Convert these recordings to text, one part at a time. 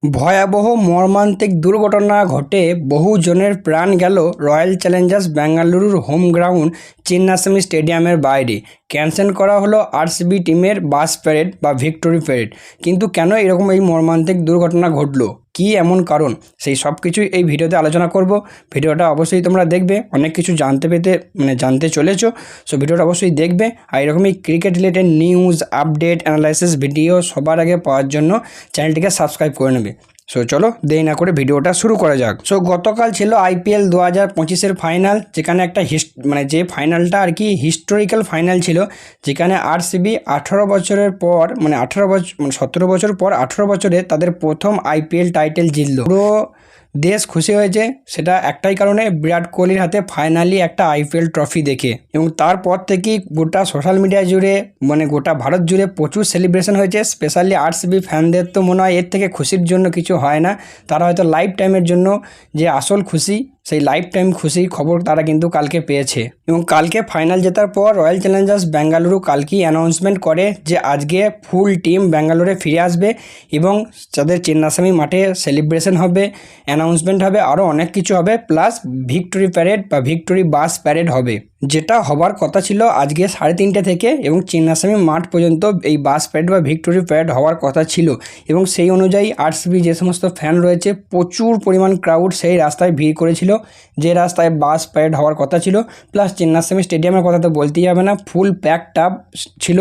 ভয়াবহ মর্মান্তিক দুর্ঘটনা ঘটে বহু জনের প্রাণ গেল রয়্যাল চ্যালেঞ্জার্স বেঙ্গালুরুর হোম গ্রাউন্ড চিন্নাস্বামী স্টেডিয়ামের বাইরে। ক্যান্সেল করা হলো আরসিবি টিমের বাস প্যারেড বা ভিক্টোরি প্যারেড। কিন্তু কেন এরকম এই মর্মান্তিক দুর্ঘটনা ঘটলো, কি এমন কারণ, সেই সব কিছুই এই ভিডিওতে আলোচনা করব। ভিডিওটা অবশ্যই তোমরা দেখবে, অনেক কিছু জানতে চলেছো। সো ভিডিওটা অবশ্যই দেখবে। আর এরকমই cricket related news, update, analysis video সবার আগে পাওয়ার জন্য চ্যানেলটিকে সাবস্ক্রাইব করে নেবে। সো চলো দেরি না করে ভিডিওটা শুরু করা যাক। সো গতকাল ছিল IPL 2025-এর ফাইনাল, যেখানে একটা যে ফাইনালটা আর কি হিস্টোরিক্যাল ফাইনাল ছিল, যেখানে আরসিবি 18 বছরের পর 17 বছর পর 18 বছরে তাদের প্রথম IPL টাইটেল জিতল। পুরো দেশ খুশি হয়েছে, সেটা একটাই কারণে, বিরাট কোহলির হাতে ফাইনালি একটা IPL ট্রফি দেখে। এবং তারপর থেকেই গোটা সোশ্যাল মিডিয়া জুড়ে গোটা ভারত জুড়ে প্রচুর সেলিব্রেশন হয়েছে। স্পেশালি আরসিবি ফ্যানদের তো মনে হয় এর থেকে খুশির জন্য কিছু হয় না। তারা হয়তো লাইফ টাইমের জন্য যে আসল খুশি, সেই লাইফ টাইম খুশির খবর তারা কিন্তু কালকে পেয়েছে। এবং কালকে ফাইনাল জেতার পর রয়্যাল চ্যালেঞ্জার্স বেঙ্গালুরু কালকেই অ্যানাউন্সমেন্ট করে যে আজকে ফুল টিম ব্যাঙ্গালোরে ফিরে আসবে এবং তাদের চিন্নাস্বামী মাঠে সেলিব্রেশন হবে, অ্যানাউন্সমেন্ট হবে, আরও অনেক কিছু হবে, প্লাস ভিক্টোরি প্যারেড বা ভিক্টোরি বাস প্যারেড হবে, যেটা হবার কথা ছিল আজকে 3:30 থেকে এবং চিন্নাস্বামী মাঠ পর্যন্ত এই বাস প্যারেড বা ভিক্টোরি প্যারেড হওয়ার কথা ছিল। এবং সেই অনুযায়ী আরসিবি যে সমস্ত ফ্যান রয়েছে, প্রচুর পরিমাণ ক্রাউড সেই রাস্তায় ভিড় করেছিল যে রাস্তায় বাস প্যারেড হওয়ার কথা ছিল। প্লাস চিন্নাস্বামী স্টেডিয়ামের কথা তো বলতেই হবে না, ফুল প্যাকড আপ ছিল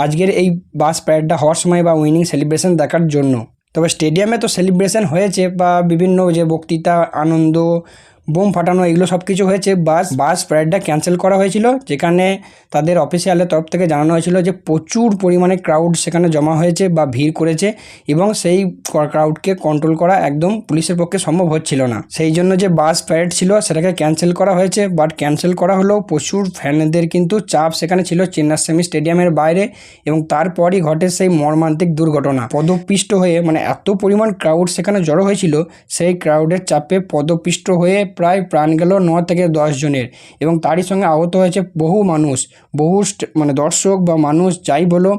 আজকের এই বাস প্যারেডটা হওয়ার সময় বা উইনিং সেলিব্রেশন দেখার জন্য। তবে স্টেডিয়ামে তো সেলিব্রেশন হয়েছে বা বিভিন্ন যে বক্তৃতা, আনন্দ, বোম ফাটানো, এগুলো সব কিছু হয়েছে। বাস প্যারেডটা ক্যান্সেল করা হয়েছিল, যেখানে তাদের অফিসিয়ালের তরফ থেকে জানানো হয়েছিল যে প্রচুর পরিমাণে ক্রাউড সেখানে জমা হয়েছে বা ভিড় করেছে এবং সেই ক্রাউডকে কন্ট্রোল করা একদম পুলিশের পক্ষে সম্ভব হচ্ছিল না। সেই জন্য যে বাস প্যারেড ছিল সেটাকে ক্যান্সেল করা হয়েছে। বাট ক্যান্সেল করা হলেও প্রচুর ফ্যানদের কিন্তু চাপ সেখানে ছিল চিন্নাস্বামী স্টেডিয়ামের বাইরে। এবং তারপরই ঘটে সেই মর্মান্তিক দুর্ঘটনা। পদপিষ্ট হয়ে এত পরিমাণ ক্রাউড সেখানে জড়ো হয়েছিল, সেই ক্রাউডের চাপে পদপিষ্ট হয়ে প্রায় প্রাণ গেল 9 থেকে 10 জনের। এবং তারই সঙ্গে আহত হয়েছে বহু মানুষ, বহু দর্শক বা মানুষ যাই বলো,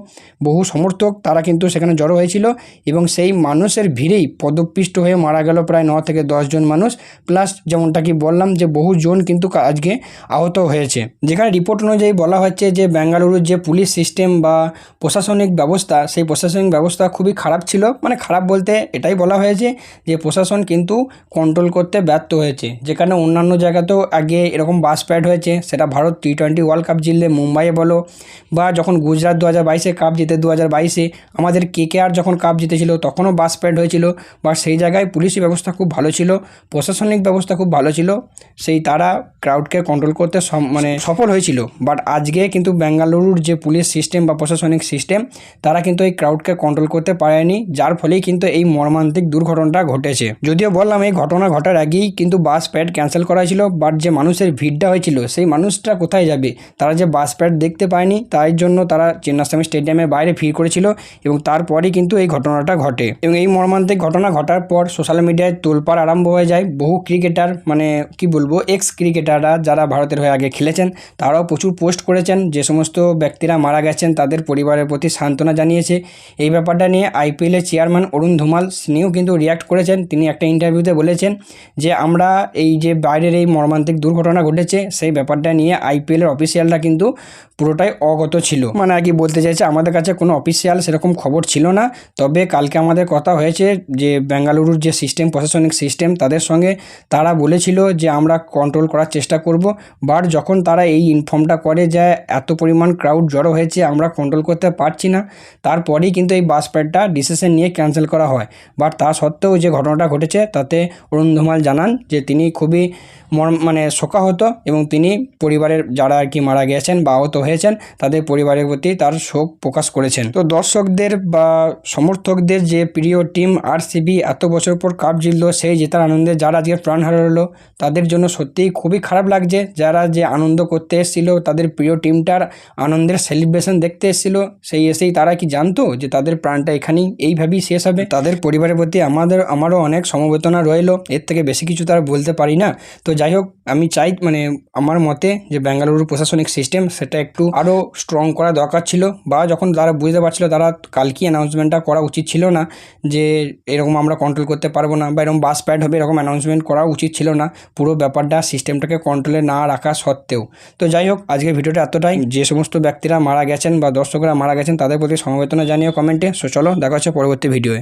বহু সমর্থক, তারা কিন্তু সেখানে জড়ো হয়েছিল। এবং সেই মানুষের ভিড়েই পদপিষ্ট হয়ে মারা গেল প্রায় 9 থেকে 10 জন মানুষ। প্লাস যেমনটা কি বললাম যে বহু জন কিন্তু আজকে আহত হয়েছে। যেখানে রিপোর্ট অনুযায়ী বলা হচ্ছে যে বেঙ্গালুরুর যে পুলিশ সিস্টেম বা প্রশাসনিক ব্যবস্থা, সেই প্রশাসনিক ব্যবস্থা খুবই খারাপ ছিল। খারাপ বলতে এটাই বলা হয়েছে যে প্রশাসন কিন্তু কন্ট্রোল করতে ব্যর্থ হয়েছে। যেখানে অন্যান্য জায়গাতেও আগে এরকম বাস প্যারেড হয়েছে, সেটা ভারত T20 ওয়ার্ল্ড কাপ জিতলে মুম্বাইয়ে বলো, বা যখন গুজরাট 2022-এ কাপ জিতে 2022-এ আমাদের KKR যখন কাপ জিতেছিল তখনও বাস প্যারেড হয়েছিল। বা সেই জায়গায় পুলিশি ব্যবস্থা খুব ভালো ছিল, প্রশাসনিক ব্যবস্থা খুব ভালো ছিল, সেই তারা ক্রাউডকে কন্ট্রোল করতে সফল হয়েছিল। বাট আজকে কিন্তু বেঙ্গালুরুর যে পুলিশ সিস্টেম বা প্রশাসনিক সিস্টেম, তারা কিন্তু এই ক্রাউডকে কন্ট্রোল করতে পারেনি, যার ফলেই কিন্তু এই মর্মান্তিক দুর্ঘটনাটা ঘটেছে। যদিও বললাম এই ঘটনা ঘটার আগেই কিন্তু বাস প্যারেড ক্যান্সেল করা হয়েছিল, বাট যে মানুষের ভিড়টা হয়েছিল সেই মানুষটা কোথায় যাবে? তারা যে বাস প্যারেড দেখতে পায়নি, তাই জন্য তারা চিন্নাস্বামী স্টেডিয়ামের বাইরে ভিড় করেছিল। এবং তারপরেই কিন্তু এই ঘটনাটা ঘটে। এবং এই মর্মান্তিক ঘটনা ঘটার পর সোশ্যাল মিডিয়ায় তোলপাড় আরম্ভ হয়ে যায়। বহু ক্রিকেটার, এক্স ক্রিকেটাররা যারা ভারতের হয়ে আগে খেলেছেন, তারাও প্রচুর পোস্ট করেছেন। যে সমস্ত ব্যক্তিরা মারা গেছেন তাদের পরিবারের প্রতি সান্ত্বনা জানিয়েছে। এই ব্যাপারটা নিয়ে IPL-এর চেয়ারম্যান অরুণ ধুমাল তিনিও কিন্তু রিয়াক্ট করেছেন। তিনি একটা ইন্টারভিউতে বলেছেন যে আমরা এই যে বাইরের এই মর্মান্তিক দুর্ঘটনা ঘটেছে, সেই ব্যাপারটা নিয়ে IPL-এর অফিসিয়ালরা কিন্তু পুরোটাই অগত ছিল। আর কি বলতে চাইছে, আমাদের কাছে কোনো অফিসিয়াল সেরকম খবর ছিল না। তবে কালকে আমাদের কথা হয়েছে যে বেঙ্গালুরুর যে সিস্টেম, প্রশাসনিক সিস্টেম, তাদের সঙ্গে তারা বলেছিল যে আমরা কন্ট্রোল করার চেষ্টা করব। বাট যখন তারা এই ইনফর্মটা করে যে এত পরিমাণ ক্রাউড জড়ো হয়েছে, আমরা কন্ট্রোল করতে পারছি না, তারপরেই কিন্তু এই বাস প্যারেডটা ডিসিশন নিয়ে ক্যান্সেল করা হয়। বাট তা সত্ত্বেও যে ঘটনাটা ঘটেছে, তাতে অরুণ ধুমাল জানান যে তিনি খুবই শোকাহত এবং তিনি পরিবারের যারা আর কি মারা গিয়েছেন বা আহত হয়েছেন তাদের পরিবারের প্রতি তার শোক প্রকাশ করেছেন। তো দর্শকদের বা সমর্থকদের যে প্রিয় টিম আরসিবি এত বছর পর কাপ জিতলো, সেই জেতার আনন্দে যারা আজকে প্রাণ হারালো, তাদের জন্য সত্যিই খুবই খারাপ লাগছে। যারা যে আনন্দ করতে এসেছিল, তাদের প্রিয় টিমটার আনন্দের সেলিব্রেশন দেখতে এসেছিল, এসেই তারা কি জানতো যে তাদের প্রাণটা এখানেই এইভাবেই শেষ হবে? তাদের পরিবারের প্রতি আমারও অনেক সমবেদনা রইলো, এর থেকে বেশি কিছু তারা বলতে পারি না। তো যাই হোক, আমি চাই আমার মতে যে বেঙ্গালুরু প্রশাসনিক সিস্টেম সেটা একটু আরও স্ট্রং করা দরকার ছিল, বা যখন তারা বুঝতে পারছিল তারা কালকেই অ্যানাউন্সমেন্টটা করা উচিত ছিল না যে এরকম আমরা কন্ট্রোল করতে পারবো না বা এরকম বাস প্যাড হবে, এরকম অ্যানাউন্সমেন্ট করা উচিত ছিল না পুরো ব্যাপারটা সিস্টেমটাকে কন্ট্রোলে না রাখা সত্ত্বেও। তো যাই হোক, আজকের ভিডিওটা এতটাই। যে সমস্ত ব্যক্তিরা মারা গেছেন বা দর্শকরা মারা গেছেন তাদের প্রতি সমবেদনা জানিও কমেন্টে। সো চলো, দেখা হচ্ছে পরবর্তী ভিডিওয়ে।